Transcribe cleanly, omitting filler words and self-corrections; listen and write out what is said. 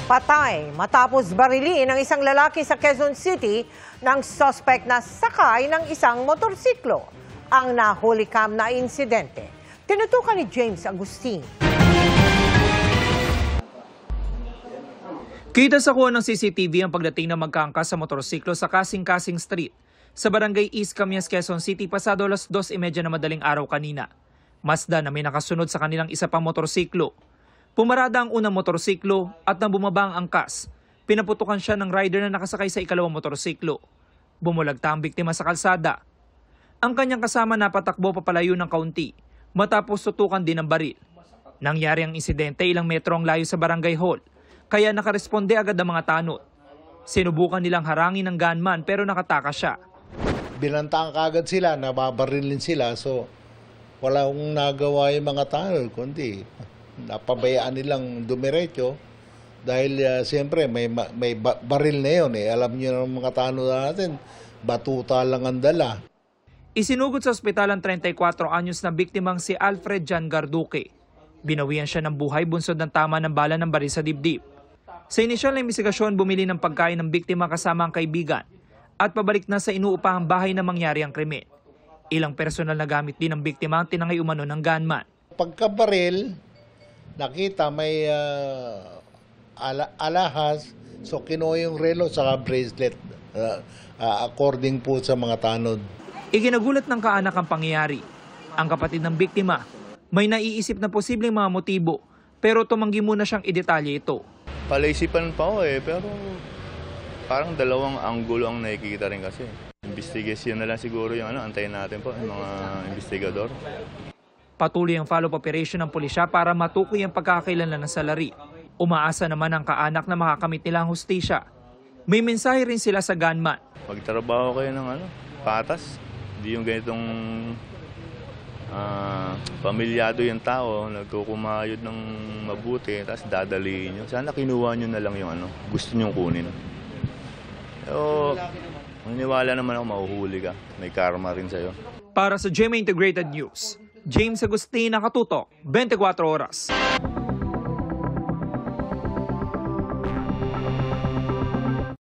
Patay matapos barilin ng isang lalaki sa Quezon City ng suspect na sakay ng isang motorsiklo. Ang nahulikam na insidente. Tinutukan ni James Agustin. Kita sa kuha ng CCTV ang pagdating ng magkaangkas sa motorsiklo sa Kasing-Kasing Street sa Barangay East Camias, Quezon City pasado alas 2:30 na madaling araw kanina. Masda na may nakasunod sa kanilang isa pang motorsiklo. Pumarada ang unang motorsiklo at nang bumaba ang angkas, pinaputukan siya ng rider na nakasakay sa ikalawang motorsiklo. Bumulagta ang biktima sa kalsada. Ang kanyang kasama napatakbo papalayo ng kaunti matapos tutukan din ng baril. Nangyari ang insidente ilang metro ang layo sa barangay hall, kaya nakaresponde agad ang mga tanod. Sinubukan nilang harangin ng gunman pero nakatakas siya. Binantaan kaagad sila, nababarilin sila, so wala akong nagawa yung mga tanod, kundi napabayaan nilang dumiretso dahil siyempre may baril na yun. Alam niyo ng mga tanod natin, batuta lang ang dala. Isinugod sa ospital ang 34 anyos na biktimang si Alfred Jan Garduque. Binawian siya ng buhay bunsod ng tama ng bala ng baril sa dibdib. Sa inisyal na investigasyon, bumili ng pagkain ng biktima kasama ang kaibigan at pabalik na sa inuupahang bahay na mangyari ang krimen. Ilang personal na gamit din ng biktima ang tinangay umano ng gunman. Pagkabaril, nakita may alahas, so kinuha yung relo sa bracelet according po sa mga tanod. Iginagulat ng kaanak ang pangyayari. Ang kapatid ng biktima may naiisip na posibleng mga motibo pero tumanggi muna siyang idetalye ito. Palaisipan pa ako pero parang dalawang anggulo ang nakikita rin kasi. Investigation na lang siguro yung antayin natin po, yung mga investigador. Patuloy ang follow-up operation ng pulisya para matukoy ang pagkakakilanlan ng salari. Umaasa naman ang kaanak na makakamit nila ang hustisya. May mensahe rin sila sa gunman. Magtrabaho kayo ng patas. Hindi yung ganitong pamilyado yung tao, nagkukumayod ng mabuti, tapos dadalihin nyo. Sana kinuha nyo na lang yung gusto nyo kunin. Pero maniwala naman ako mahuhuli ka. May karma rin sa'yo. Para sa GMA Integrated News, James Agustin, nakatutok, 24 oras.